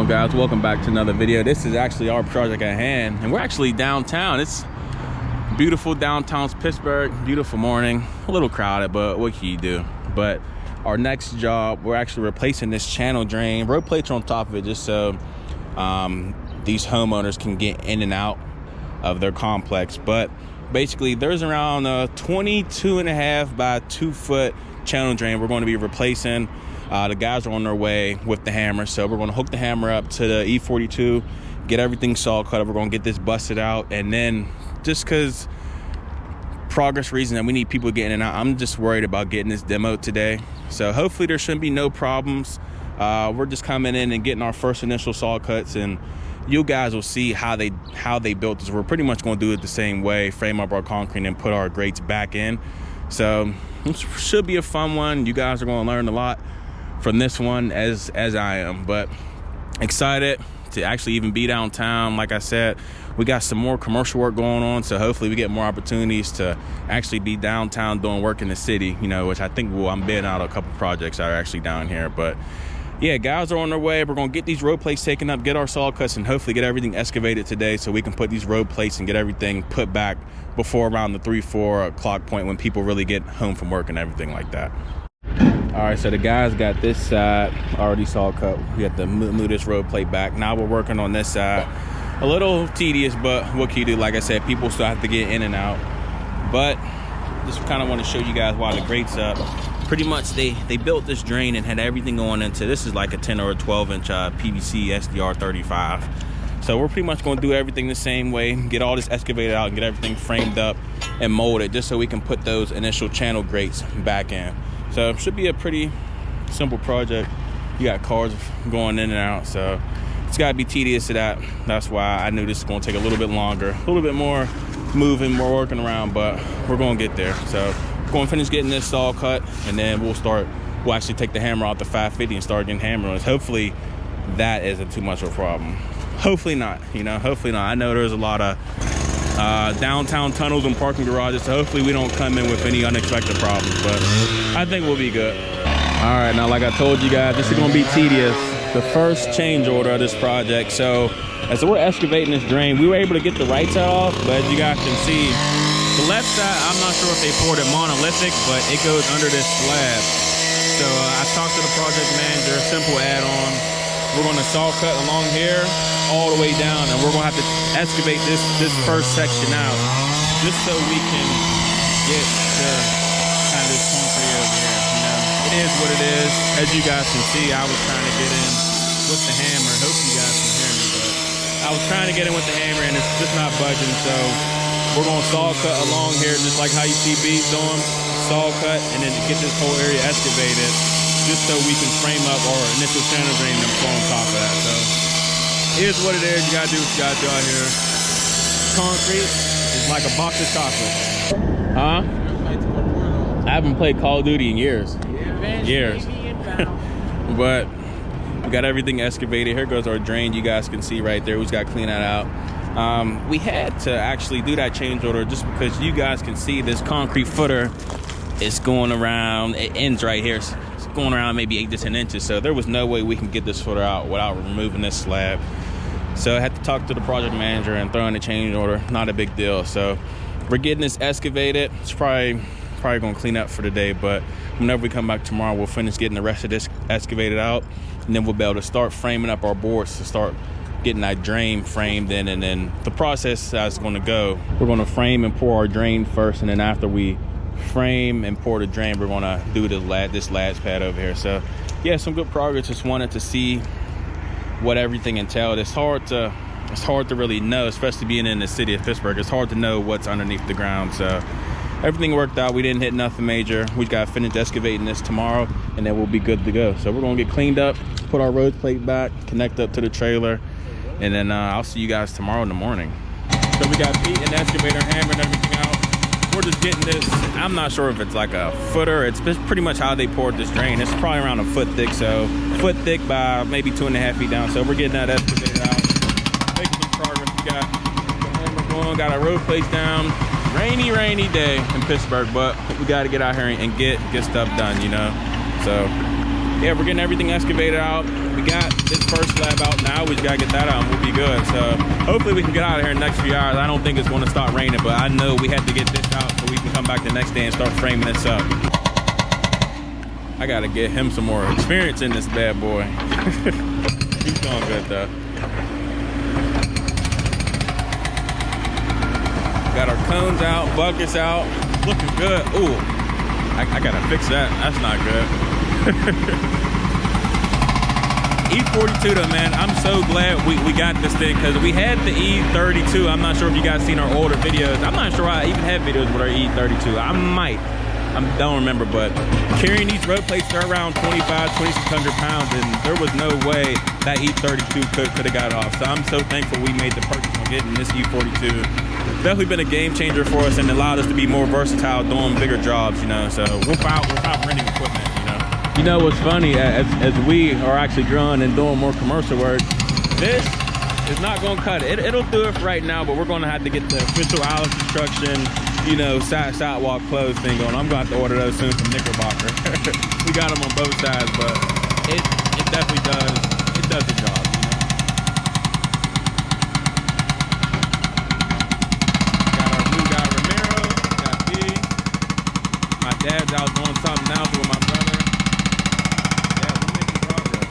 Guys, welcome back to another video. This is actually our project at hand, and we're actually downtown. It's beautiful downtown Pittsburgh. Beautiful morning, a little crowded, but what can you do? But our next job, we're actually replacing this channel drain. Road plates are on top of it just so these homeowners can get in and out of their complex. But basically there's around a 22.5 by 2 foot channel drain we're going to be replacing. The guys are on their way with the hammer, so we're going to hook the hammer up to the E42, get everything saw cut up. We're going to get this busted out, and then just because progress reasons and we need people getting in and out, I'm just worried about getting this demoed today. So hopefully there shouldn't be no problems. We're just coming in and getting our first initial saw cuts, and you guys will see how they built this. We're pretty much going to do it the same way, frame up our concrete and put our grates back in. So it should be a fun one. You guys are going to learn a lot from this one as I am, but excited to actually even be downtown. Like I said, we got some more commercial work going on, so hopefully we get more opportunities to actually be downtown doing work in the city, you know, which I think I'm bidding out a couple projects that are actually down here. But yeah, guys are on their way. We're gonna get these road plates taken up, get our saw cuts, and hopefully get everything excavated today so we can put these road plates and get everything put back before around the 3-4 o'clock point when people really get home from work and everything like that. All right, so the guys got this side already saw cut. We have to move this road plate back. Now we're working on this side. A little tedious, but what can you do? Like I said, people still have to get in and out. But just kind of want to show you guys why the grates up. Pretty much they built this drain and had everything going into this. Is like a 10 or a 12 inch PVC SDR 35. So we're pretty much going to do everything the same way, get all this excavated out and get everything framed up and molded just so we can put those initial channel grates back in. So it should be a pretty simple project. You got cars going in and out, so it's got to be tedious to that. That's why I knew this is going to take a little bit longer, a little bit more moving, more working around, but we're going to get there. So we're going to finish getting this saw cut, and then we'll actually take the hammer out the 550 and start getting hammer on it. Hopefully that isn't too much of a problem. Hopefully not, you know, hopefully not. I know there's a lot of downtown tunnels and parking garages, so hopefully we don't come in with any unexpected problems, but I think we'll be good. All right, now like I told you guys, this is going to be tedious. The first change order of this project. So as we're excavating this drain, we were able to get the right side off, but as you guys can see, the left side, I'm not sure if they poured it monolithic, but it goes under this slab. So I talked to the project manager, simple add-on. We're going to saw cut along here all the way down, and we're going to have to excavate this first section out just so we can get to kind of this concrete over here. You know, it is what it is. As you guys can see, I was trying to get in with the hammer. Hope you guys can hear me, but I was trying to get in with the hammer and it's just not budging. So we're going to saw cut along here just like how you see bees doing, saw cut, and then to get this whole area excavated just so we can frame up our initial channel drain and flow on top of that. So here's what it is. You gotta do what you gotta do out here. Concrete is like a box of chocolate. Huh? I haven't played Call of Duty in years. Years. But we got everything excavated. Here goes our drain. You guys can see right there. We just gotta clean that out. We had to actually do that change order just because you guys can see this concrete footer is going around. It ends right here. It's going around maybe 8 to 10 inches. So there was no way we can get this footer out without removing this slab. So I had to talk to the project manager and throw in a change order. Not a big deal. So we're getting this excavated. It's probably going to clean up for the day, but whenever we come back tomorrow, we'll finish getting the rest of this excavated out, and then we'll be able to start framing up our boards to start getting that drain framed in. And then the process is going to go, we're going to frame and pour our drain first, and then after we frame and pour the drain, we're going to do this latch pad over here. So yeah, some good progress. Just wanted to see what everything entailed. It's hard to really know, especially being in the city of Pittsburgh. It's hard to know what's underneath the ground. So everything worked out. We didn't hit nothing major. We got to finish excavating this tomorrow, and then we'll be good to go. So we're going to get cleaned up, put our road plate back, connect up to the trailer, and then I'll see you guys tomorrow in the morning. So we got Pete and the excavator hammering everything out. We're just getting this, I'm not sure if it's like a footer. It's pretty much how they poured this drain. It's probably around a foot thick, so foot thick by maybe 2.5 feet down. So we're getting that excavated out, making some progress. We got the hammer going, got our road plates down. Rainy day in Pittsburgh, but we got to get out here and get stuff done, you know. So yeah, we're getting everything excavated out. We got this first slab out now. We just gotta get that out and we'll be good. So hopefully we can get out of here in the next few hours. I don't think it's gonna start raining, but I know we have to get this out so we can come back the next day and start framing this up. I gotta get him some more experience in this bad boy. He's doing good though. Got our cones out, buckets out, looking good. Ooh, I gotta fix that. That's not good. E42 though, man, I'm so glad we got this thing because we had the E32. I'm not sure if you guys seen our older videos. I'm not sure I even have videos with our E32. I might. I don't remember, but carrying these road plates, they're around 2,600 pounds, and there was no way that E32 could have got off. So I'm so thankful we made the purchase on getting this E42. Definitely been a game changer for us and allowed us to be more versatile doing bigger jobs, you know. So without renting equipment, you know. You know what's funny, as we are actually drilling and doing more commercial work, this is not gonna cut it. It'll do it for right now, but we're gonna have to get the official Alice construction, you know, sidewalk clothes thing going. I'm gonna have to order those soon from Knickerbocker. We got them on both sides, but it definitely does the job. Dad's out doing something else with my brother. Yeah, we're making progress.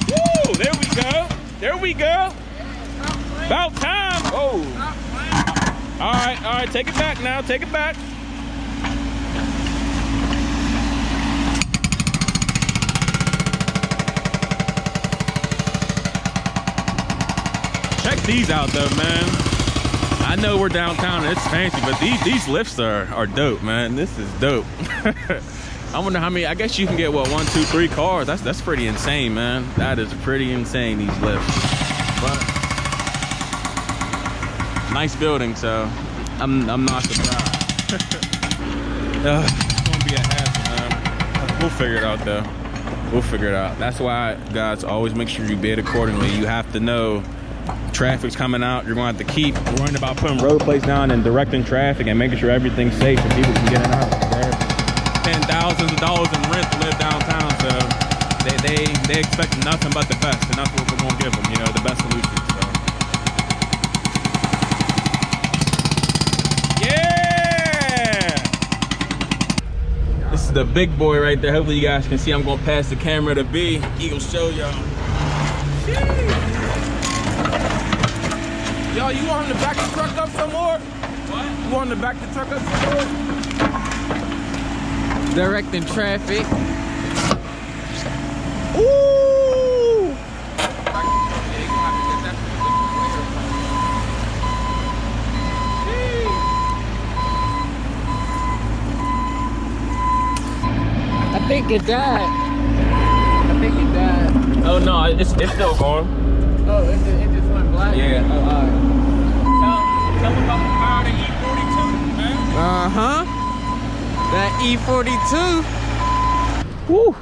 Woo! There we go. There we go. About time. Oh. All right. Take it back now. Take it back. Check these out though, man. I know we're downtown and it's fancy, but these lifts are dope, man. This is dope. I wonder how many, I guess you can get what, 1, 2, 3 cars. That's pretty insane, man. That is pretty insane, these lifts. But nice building, so I'm not surprised. It's gonna be a hassle, man. We'll figure it out though. We'll figure it out. That's why, guys, always make sure you bid accordingly. You have to know traffic's coming out. You're going to have to keep worrying about putting road plates down and directing traffic and making sure everything's safe so people can get in and out. They're paying thousands of dollars in rent to live downtown, so they expect nothing but the best, and that's what we're going to give them, you know, the best solution. So yeah, this is the big boy right there. Hopefully you guys can see. I'm going to pass the camera to B. He will show y'all. Yo, you want him to back the truck up some more? What? You want him to back the truck up some more? Directing traffic. Ooh! I think it died. Oh no, it's still going. Oh, it just went black? Yeah. Oh, all right. Tell them about the power of the E42, man. Uh-huh. That E42. Woo.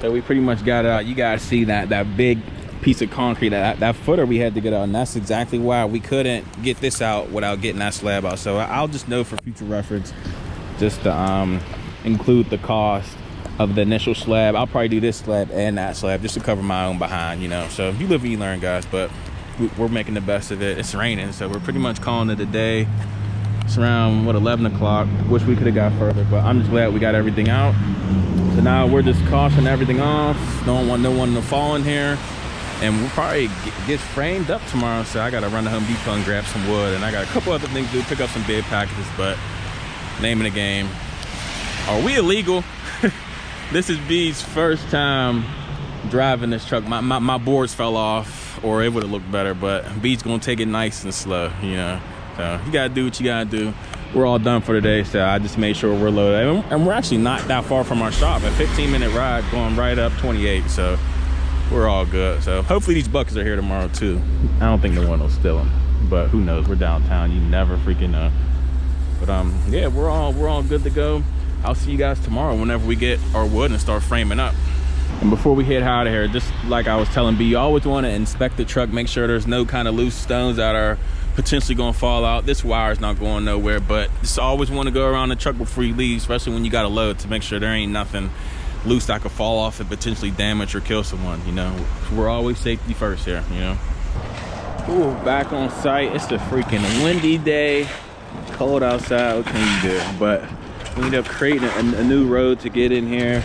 So we pretty much got out. You guys see that big piece of concrete, that footer we had to get out, and that's exactly why we couldn't get this out without getting that slab out. So I'll just know for future reference, just to include the cost of the initial slab. I'll probably do this slab and that slab just to cover my own behind, you know. So you live and you learn, guys, but we're making the best of it. It's raining, so we're pretty much calling it a day. It's around, what, 11 o'clock. Wish we could have got further, but I'm just glad we got everything out. So now we're just cautioning everything off. Don't want no one to fall in here. And we'll probably get framed up tomorrow, so I gotta run to Home Depot and grab some wood. And I got a couple other things to do, pick up some bid packages, but name of the game. Are we illegal? This is B's first time driving this truck. My boards fell off, or it would have looked better, but B's gonna take it nice and slow, you know. So you gotta do what you gotta do. We're all done for today, so I just made sure we're loaded. And we're actually not that far from our shop, a 15-minute ride going right up 28, so we're all good. So hopefully these buckets are here tomorrow too. I don't think no one will steal them, but who knows? We're downtown, you never freaking know. But yeah, we're all good to go. I'll see you guys tomorrow whenever we get our wood and start framing up. And before we head out of here, just like I was telling B, you always want to inspect the truck, make sure there's no kind of loose stones that are potentially gonna fall out. This wire is not going nowhere, but just always want to go around the truck before you leave, especially when you got a load, to make sure there ain't nothing loose that could fall off and potentially damage or kill someone. You know, we're always safety first here, you know. Ooh, back on site. It's a freaking windy day, cold outside. What can you do? But we ended up creating a new road to get in here.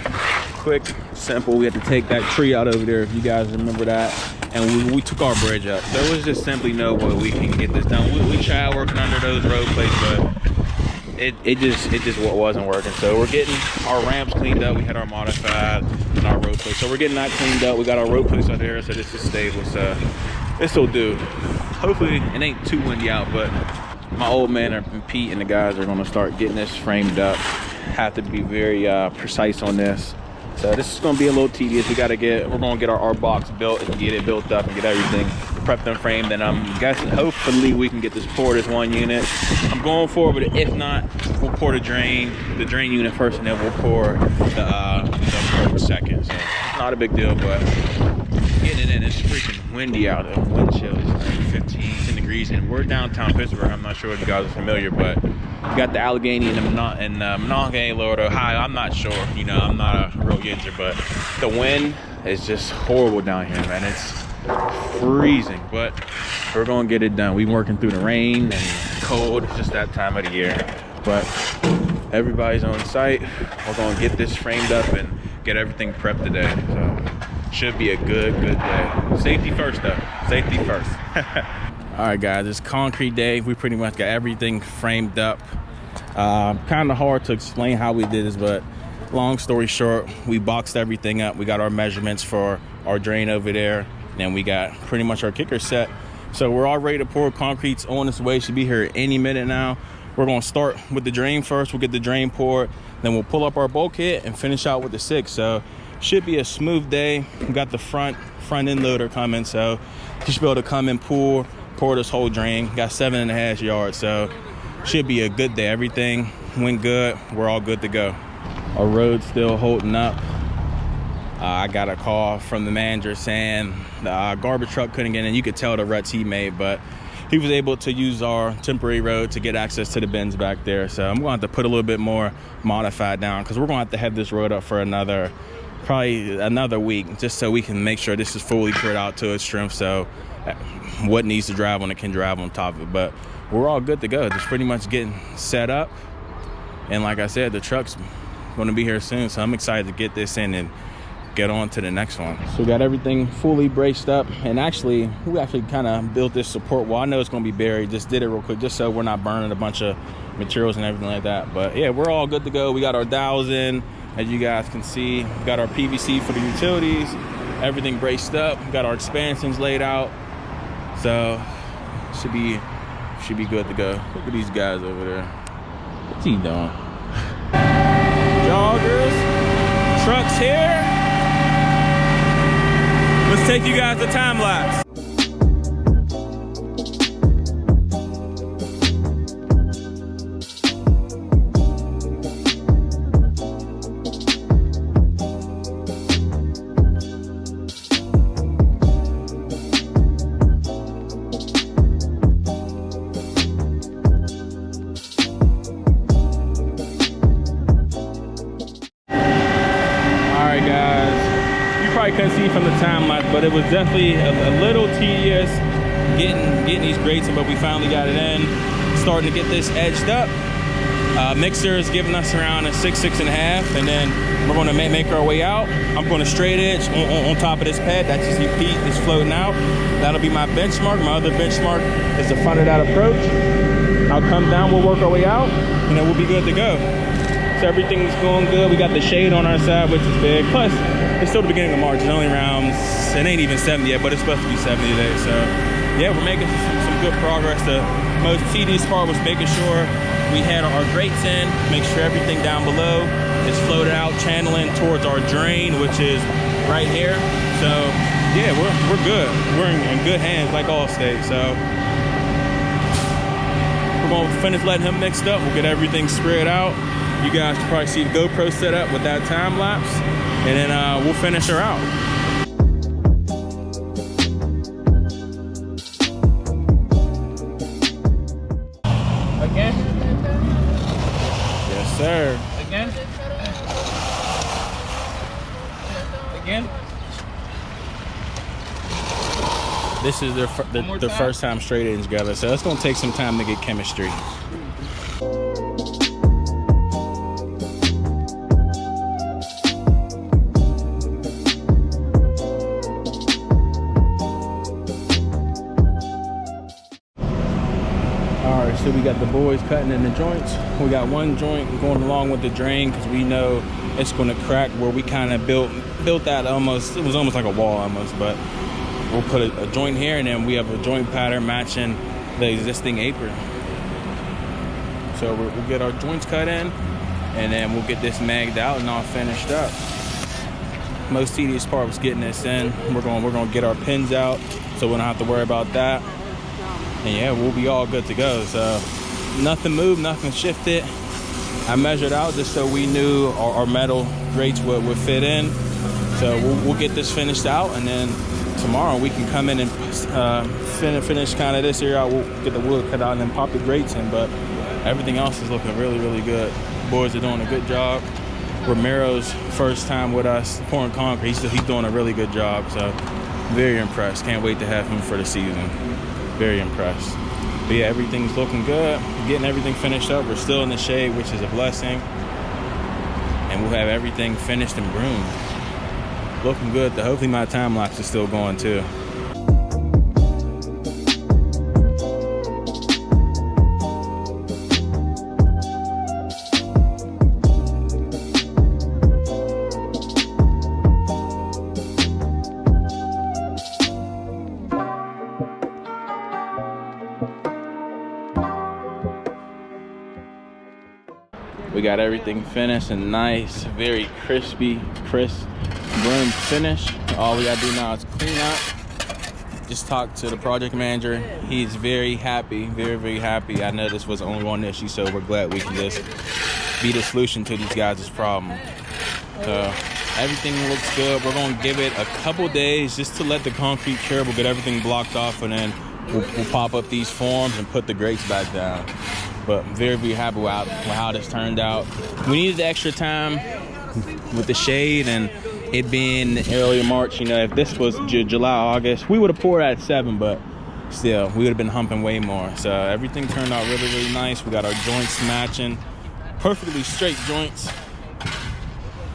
Quick, simple. We had to take that tree out over there, if you guys remember that, and we took our bridge up. There was just simply no way we can get this done. We tried working under those road plates, but it just wasn't working. So we're getting our ramps cleaned up. We had our modified and our road plates, so we're getting that cleaned up. We got our road plates out there, so this is stable. So this will do. Hopefully it ain't too windy out, but my old man and Pete and the guys are gonna start getting this framed up. Have to be very precise on this. So this is gonna be a little tedious. We're gonna get our box built and get it built up and get everything prepped and framed. And I'm guessing hopefully we can get this poured as one unit. I'm going for it, but if not, we'll pour the drain unit first, and then we'll pour the approach second. So not a big deal, but getting it in. It's freaking windy out there. Wind chill is like 15 degrees, and we're downtown Pittsburgh. I'm not sure if you guys are familiar, but we got the Allegheny and Monongahela, Lord, Ohio. I'm not sure. You know, I'm not a real user, but the wind is just horrible down here, man. It's freezing, but we're gonna get it done. We've been working through the rain and cold. It's just that time of the year, but everybody's on site. We're gonna get this framed up and get everything prepped today. So should be a good day. Safety first though. Safety first. All right, guys, it's concrete day. We pretty much got everything framed up. Kind of hard to explain how we did this, but long story short, we boxed everything up. We got our measurements for our drain over there, and we got pretty much our kicker set. So we're all ready to pour. Concrete's on its way. Should be here any minute now. We're gonna start with the drain first. We'll get the drain poured, then we'll pull up our bulkhead and finish out with the 6. So should be a smooth day. We got the front end loader coming, so you should be able to come and pour this whole drain. Got 7.5 yards, so should be a good day. Everything went good. We're all good to go. Our road's still holding up. I got a call from the manager saying the garbage truck couldn't get in. You could tell the ruts he made, but he was able to use our temporary road to get access to the bins back there. So I'm going to have to put a little bit more modified down, because we're going to have this road up for probably another week, just so we can make sure this is fully cleared out to its strength. So what needs to drive on it can drive on top of it. But we're all good to go. Just pretty much getting set up. And like I said, the truck's going to be here soon. So I'm excited to get this in and get on to the next one. So we got everything fully braced up, and we actually kind of built this support wall. I know it's going to be buried. Just did it real quick just so we're not burning a bunch of materials and everything like that. But yeah, we're all good to go. We got our dowels in, as you guys can see. We got our PVC for the utilities, everything braced up. We got our expansions laid out, so should be good to go. Look at these guys over there. What's he doing? Joggers, trucks here. Let's take you guys a time lapse. Couldn't see from the time lapse, but it was definitely a little tedious getting these grates in, but we finally got it in. Starting to get this edged up. Mixer is giving us around a 6.5, and then we're going to make our way out. I'm going to straight edge on top of this pad. That's just your peak is floating out. That'll be my benchmark. My other benchmark is the front of that approach. I'll come down, we'll work our way out, and then we'll be good to go. So everything's going good. We got the shade on our side, which is big. Plus, it's still the beginning of March. It's only around, it ain't even 70 yet, but it's supposed to be 70 today. So yeah, we're making some good progress. The most tedious part was making sure we had our grates in, make sure everything down below is floated out, channeling towards our drain, which is right here. So yeah, we're good. We're in good hands, like Allstate. So we're gonna finish letting him mixed up. We'll get everything spread out. You guys can probably see the GoPro set up with that time lapse, and then we'll finish her out. sir. Again? Again? This is their first time straight in together, so it's gonna take some time to get chemistry. Alright, so we got the boys cutting in the joints. We got one joint going along with the drain because we know it's gonna crack where we kind of built that almost, it was almost like a wall almost, but we'll put a joint here, and then we have a joint pattern matching the existing apron. So we'll get our joints cut in, and then we'll get this magged out and all finished up. Most tedious part was getting this in. We're gonna get our pins out, so we don't have to worry about that. And yeah, we'll be all good to go. So nothing moved, nothing shifted. I measured out just so we knew our metal grates would fit in. So we'll get this finished out, and then tomorrow we can come in and finish kind of this area out. We'll get the wood cut out and then pop the grates in, but everything else is looking really, really good. Boys are doing a good job. Ramiro's first time with us pouring concrete. He's doing a really good job, so very impressed. Can't wait to have him for the season. Very impressed. But yeah, everything's looking good. Getting everything finished up. We're still in the shade, which is a blessing. And we'll have everything finished and groomed. Looking good. Hopefully my time lapse is still going too. We got everything finished and nice, very crispy, crisp broom finish. All we gotta do now is clean up. Just talked to the project manager. He's very happy, very, very happy. I know this was only one issue, so we're glad we can just be the solution to these guys' problem. So everything looks good. We're gonna give it a couple days just to let the concrete cure. We'll get everything blocked off, and then we'll pop up these forms and put the grates back down. But I'm very, very happy with how this turned out. We needed the extra time with the shade and it being early March. You know, if this was July, August, we would have poured at 7, but still, we would have been humping way more. So everything turned out really, really nice. We got our joints matching, perfectly straight joints.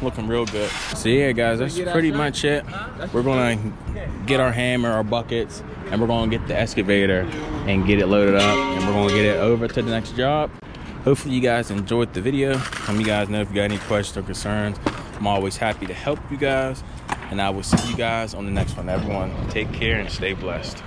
Looking real good. So yeah, guys, that's pretty much it. We're gonna get our hammer, our buckets, and we're gonna get the excavator and get it loaded up, and we're gonna get it over to the next job. Hopefully you guys enjoyed the video. Let me guys know if you got any questions or concerns. I'm always happy to help you guys, and I will see you guys on the next one. Everyone, take care and stay blessed.